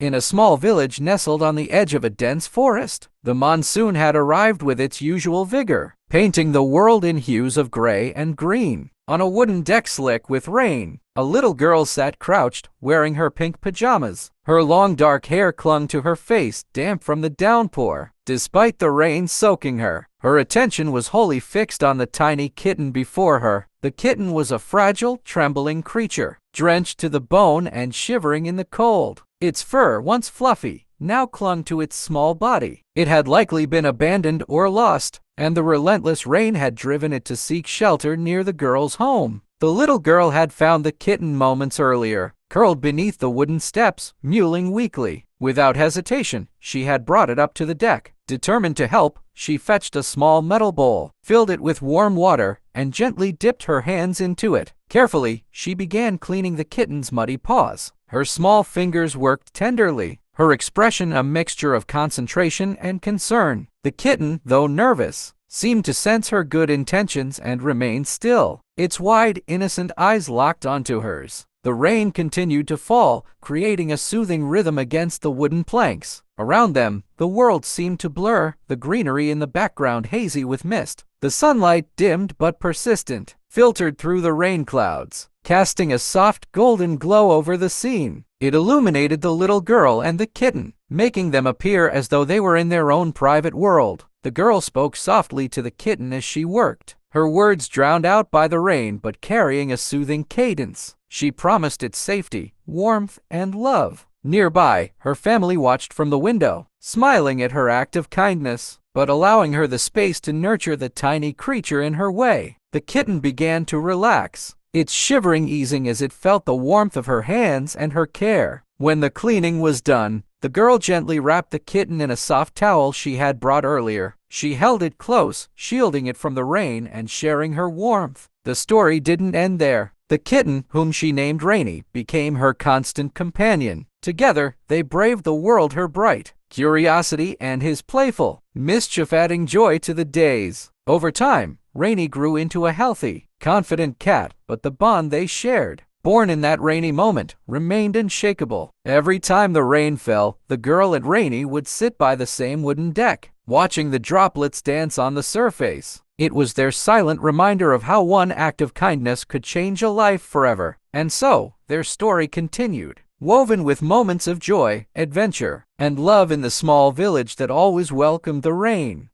in a small village nestled on the edge of a dense forest. The monsoon had arrived with its usual vigor, painting the world in hues of gray and green. On a wooden deck slick with rain, a little girl sat crouched, wearing her pink pajamas. Her long dark hair clung to her face, damp from the downpour. Despite the rain soaking her, her attention was wholly fixed on the tiny kitten before her. The kitten was a fragile, trembling creature, drenched to the bone and shivering in the cold. Its fur, once fluffy, now clung to its small body. It had likely been abandoned or lost, and the relentless rain had driven it to seek shelter near the girl's home. The little girl had found the kitten moments earlier, curled beneath the wooden steps, mewling weakly. Without hesitation, she had brought it up to the deck. Determined to help, she fetched a small metal bowl, filled it with warm water, and gently dipped her hands into it. Carefully, she began cleaning the kitten's muddy paws. Her small fingers worked tenderly, her expression a mixture of concentration and concern. The kitten, though nervous, seemed to sense her good intentions and remained still. Its wide, innocent eyes locked onto hers. The rain continued to fall, creating a soothing rhythm against the wooden planks. Around them, the world seemed to blur, the greenery in the background hazy with mist. The sunlight, dimmed but persistent, filtered through the rain clouds, casting a soft golden glow over the scene. It illuminated the little girl and the kitten, making them appear as though they were in their own private world. The girl spoke softly to the kitten as she worked, her words drowned out by the rain but carrying a soothing cadence. She promised it safety, warmth, and love. Nearby, her family watched from the window, smiling at her act of kindness, but allowing her the space to nurture the tiny creature in her way. The kitten began to relax, its shivering easing as it felt the warmth of her hands and her care. When the cleaning was done, the girl gently wrapped the kitten in a soft towel she had brought earlier. She held it close, shielding it from the rain and sharing her warmth. The story didn't end there. The kitten, whom she named Rainy, became her constant companion. Together, they braved the world, her bright curiosity and his playful mischief adding joy to the days. Over time, Rainy grew into a healthy, confident cat, but the bond they shared, born in that rainy moment, remained unshakable. Every time the rain fell, the girl and Rainy would sit by the same wooden deck, watching the droplets dance on the surface. It was their silent reminder of how one act of kindness could change a life forever. And so, their story continued, woven with moments of joy, adventure, and love in the small village that always welcomed the rain.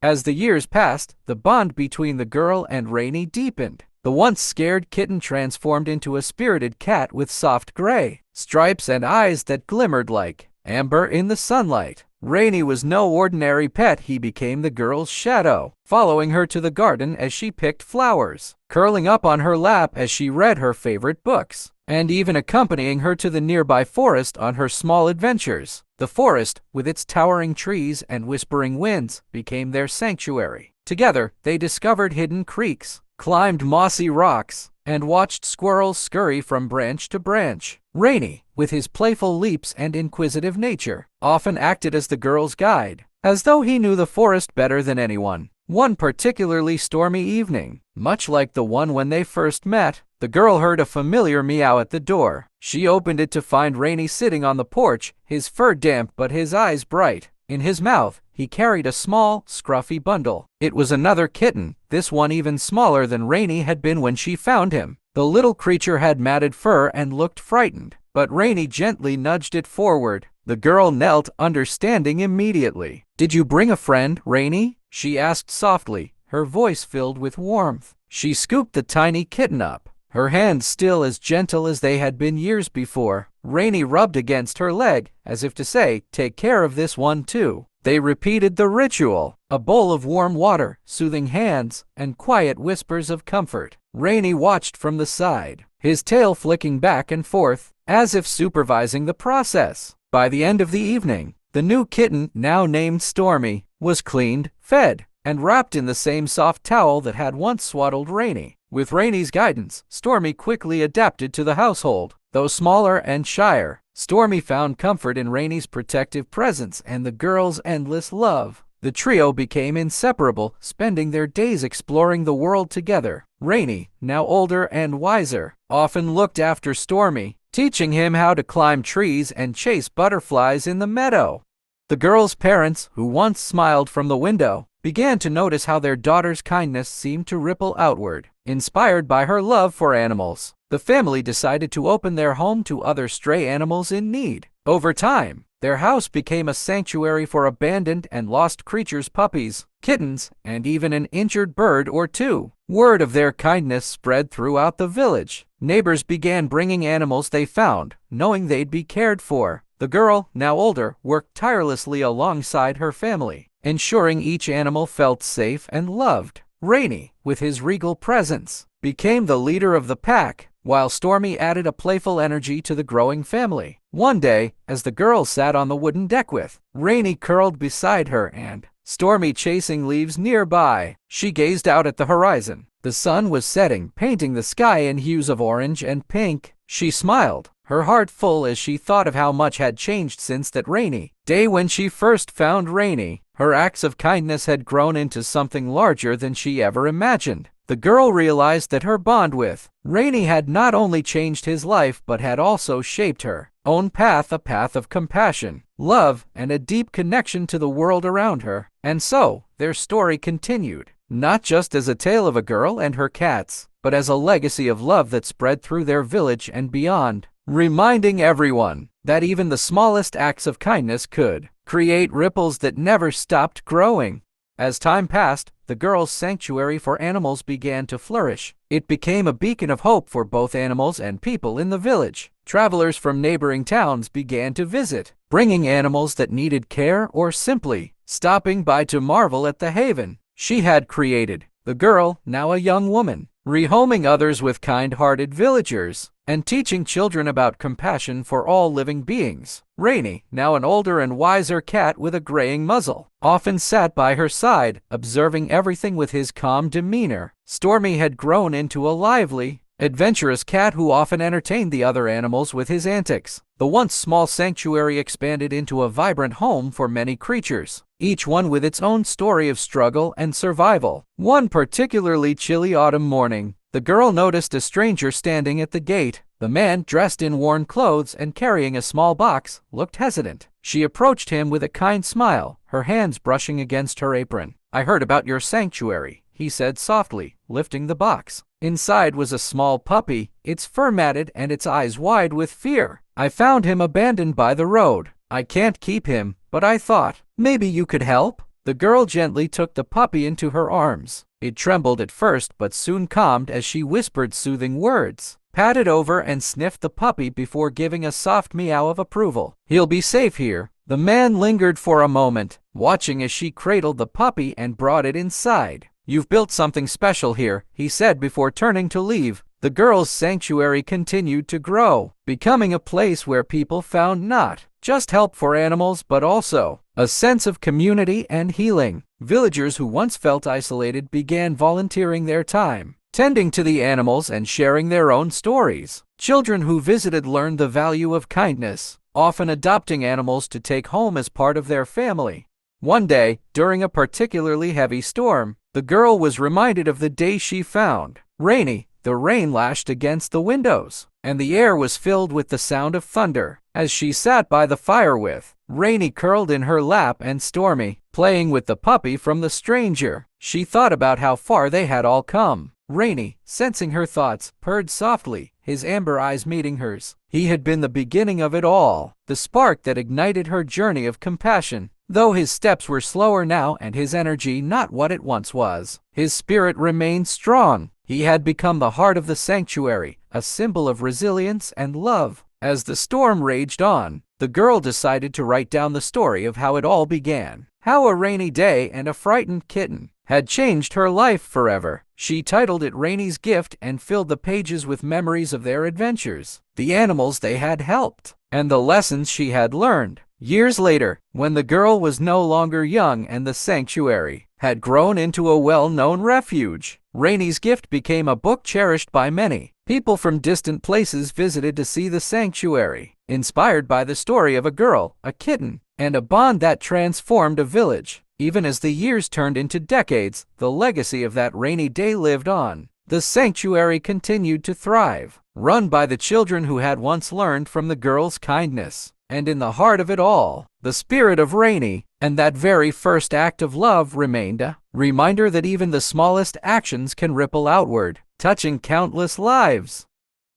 As the years passed, the bond between the girl and Rainy deepened. The once scared kitten transformed into a spirited cat with soft gray stripes and eyes that glimmered like amber in the sunlight. Rainy was no ordinary pet. He became the girl's shadow, following her to the garden as she picked flowers, curling up on her lap as she read her favorite books, and even accompanying her to the nearby forest on her small adventures. The forest, with its towering trees and whispering winds, became their sanctuary. Together, they discovered hidden creeks, climbed mossy rocks, and watched squirrels scurry from branch to branch. Rainy, with his playful leaps and inquisitive nature, often acted as the girl's guide, as though he knew the forest better than anyone. One particularly stormy evening, much like the one when they first met, the girl heard a familiar meow at the door. She opened it to find Rainy sitting on the porch, his fur damp but his eyes bright. In his mouth, he carried a small, scruffy bundle. It was another kitten, this one even smaller than Rainy had been when she found him. The little creature had matted fur and looked frightened, but Rainy gently nudged it forward. The girl knelt, understanding immediately. "Did you bring a friend, Rainy?" she asked softly, her voice filled with warmth. She scooped the tiny kitten up, her hands still as gentle as they had been years before. Rainy rubbed against her leg, as if to say, "Take care of this one too." They repeated the ritual, a bowl of warm water, soothing hands, and quiet whispers of comfort. Rainy watched from the side, his tail flicking back and forth, as if supervising the process. By the end of the evening, the new kitten, now named Stormy, was cleaned, fed, and wrapped in the same soft towel that had once swaddled Rainy. With Rainy's guidance, Stormy quickly adapted to the household. Though smaller and shyer, Stormy found comfort in Rainy's protective presence and the girl's endless love. The trio became inseparable, spending their days exploring the world together. Rainy, now older and wiser, often looked after Stormy, teaching him how to climb trees and chase butterflies in the meadow. The girl's parents, who once smiled from the window, began to notice how their daughter's kindness seemed to ripple outward. Inspired by her love for animals, the family decided to open their home to other stray animals in need. Over time, their house became a sanctuary for abandoned and lost creatures, puppies, kittens, and even an injured bird or two. Word of their kindness spread throughout the village. Neighbors began bringing animals they found, knowing they'd be cared for. The girl, now older, worked tirelessly alongside her family, ensuring each animal felt safe and loved. Rainy, with his regal presence, became the leader of the pack, while Stormy added a playful energy to the growing family. One day, as the girl sat on the wooden deck with Rainy curled beside her and Stormy chasing leaves nearby, she gazed out at the horizon. The sun was setting, painting the sky in hues of orange and pink. She smiled, her heart full as she thought of how much had changed since that rainy day when she first found Rainy. Her acts of kindness had grown into something larger than she ever imagined. The girl realized that her bond with Rainy had not only changed his life but had also shaped her own path, a path of compassion, love, and a deep connection to the world around her. And so, their story continued, not just as a tale of a girl and her cats, but as a legacy of love that spread through their village and beyond, reminding everyone that even the smallest acts of kindness could create ripples that never stopped growing. As time passed, the girl's sanctuary for animals began to flourish. It became a beacon of hope for both animals and people in the village. Travelers from neighboring towns began to visit, bringing animals that needed care or simply stopping by to marvel at the haven she had created. The girl, now a young woman, rehoming others with kind-hearted villagers and teaching children about compassion for all living beings. Rainy, now an older and wiser cat with a graying muzzle, often sat by her side, observing everything with his calm demeanor. Stormy had grown into a lively, adventurous cat who often entertained the other animals with his antics. The once small sanctuary expanded into a vibrant home for many creatures, each one with its own story of struggle and survival. One particularly chilly autumn morning, the girl noticed a stranger standing at the gate. The man, dressed in worn clothes and carrying a small box, looked hesitant. She approached him with a kind smile, her hands brushing against her apron. "I heard about your sanctuary," he said softly, lifting the box. Inside was a small puppy, its fur matted and its eyes wide with fear. "I found him abandoned by the road. I can't keep him, but I thought maybe you could help." The girl gently took the puppy into her arms. It trembled at first but soon calmed as she whispered soothing words, patted over and sniffed the puppy before giving a soft meow of approval. "He'll be safe here." The man lingered for a moment, watching as she cradled the puppy and brought it inside. "You've built something special here," he said before turning to leave. The girl's sanctuary continued to grow, becoming a place where people found not just help for animals but also a sense of community and healing. Villagers who once felt isolated began volunteering their time, tending to the animals and sharing their own stories. Children who visited learned the value of kindness, often adopting animals to take home as part of their family. One day, during a particularly heavy storm, the girl was reminded of the day she found Rainy. The rain lashed against the windows, and the air was filled with the sound of thunder. As she sat by the fire with Rainy curled in her lap and Stormy playing with the puppy from the stranger, she thought about how far they had all come. Rainy, sensing her thoughts, purred softly, his amber eyes meeting hers. He had been the beginning of it all, the spark that ignited her journey of compassion. Though his steps were slower now and his energy not what it once was, his spirit remained strong. He had become the heart of the sanctuary, a symbol of resilience and love. As the storm raged on, the girl decided to write down the story of how it all began. How a rainy day and a frightened kitten had changed her life forever. She titled it Rainy's Gift and filled the pages with memories of their adventures, the animals they had helped, and the lessons she had learned. Years later, when the girl was no longer young and the sanctuary had grown into a well-known refuge, Rainy's Gift became a book cherished by many. People from distant places visited to see the sanctuary, inspired by the story of a girl, a kitten, and a bond that transformed a village. Even as the years turned into decades, the legacy of that rainy day lived on. The sanctuary continued to thrive, run by the children who had once learned from the girl's kindness. And in the heart of it all, the spirit of Rainy and that very first act of love remained a reminder that even the smallest actions can ripple outward, touching countless lives.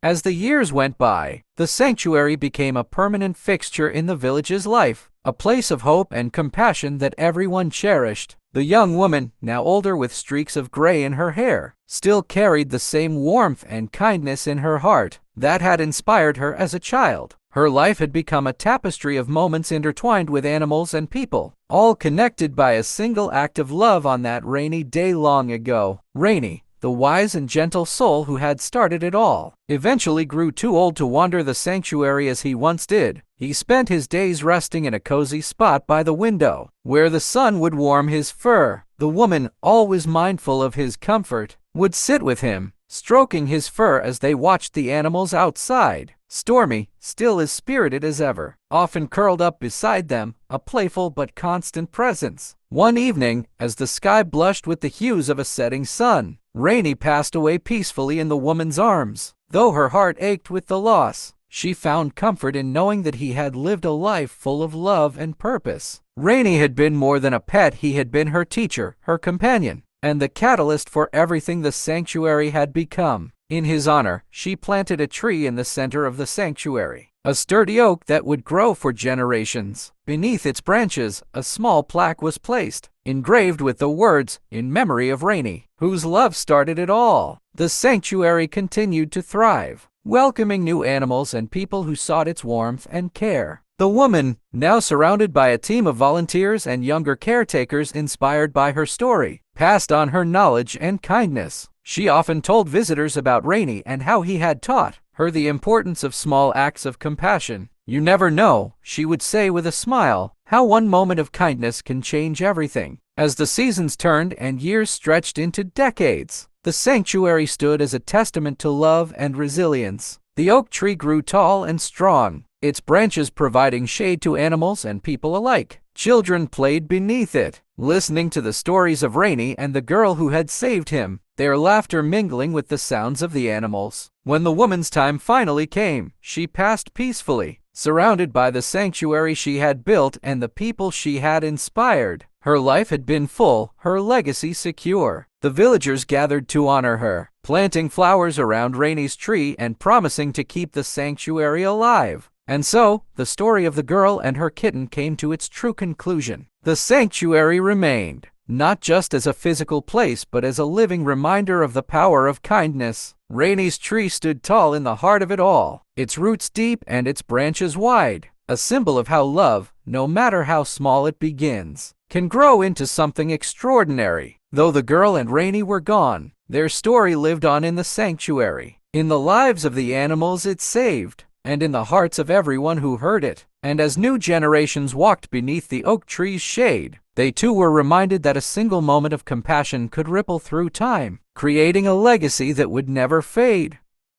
As the years went by, the sanctuary became a permanent fixture in the village's life, a place of hope and compassion that everyone cherished. The young woman, now older with streaks of gray in her hair, still carried the same warmth and kindness in her heart that had inspired her as a child. Her life had become a tapestry of moments intertwined with animals and people, all connected by a single act of love on that rainy day long ago. Rainy, the wise and gentle soul who had started it all, eventually grew too old to wander the sanctuary as he once did. He spent his days resting in a cozy spot by the window, where the sun would warm his fur. The woman, always mindful of his comfort, would sit with him, stroking his fur as they watched the animals outside. Stormy, still as spirited as ever, often curled up beside them, a playful but constant presence. One evening, as the sky blushed with the hues of a setting sun, Rainy passed away peacefully in the woman's arms. Though her heart ached with the loss, she found comfort in knowing that he had lived a life full of love and purpose. Rainy had been more than a pet. He had been her teacher, her companion, and the catalyst for everything the sanctuary had become. In his honor, she planted a tree in the center of the sanctuary, a sturdy oak that would grow for generations. Beneath its branches, a small plaque was placed, engraved with the words, "In memory of Rainy, whose love started it all." The sanctuary continued to thrive, welcoming new animals and people who sought its warmth and care. The woman, now surrounded by a team of volunteers and younger caretakers inspired by her story, passed on her knowledge and kindness. She often told visitors about Rainy and how he had taught her the importance of small acts of compassion. "You never know," she would say with a smile, "how one moment of kindness can change everything." As the seasons turned and years stretched into decades, the sanctuary stood as a testament to love and resilience. The oak tree grew tall and strong, its branches providing shade to animals and people alike. Children played beneath it, listening to the stories of Rainy and the girl who had saved him, their laughter mingling with the sounds of the animals. When the woman's time finally came, she passed peacefully, surrounded by the sanctuary she had built and the people she had inspired. Her life had been full, her legacy secure. The villagers gathered to honor her, planting flowers around Rainy's tree and promising to keep the sanctuary alive. And so, the story of the girl and her kitten came to its true conclusion. The sanctuary remained, not just as a physical place but as a living reminder of the power of kindness. Rainy's tree stood tall in the heart of it all, its roots deep and its branches wide, a symbol of how love, no matter how small it begins, can grow into something extraordinary. Though the girl and Rainy were gone, their story lived on in the sanctuary, in the lives of the animals it saved, and in the hearts of everyone who heard it. And as new generations walked beneath the oak tree's shade, they too were reminded that a single moment of compassion could ripple through time, creating a legacy that would never fade.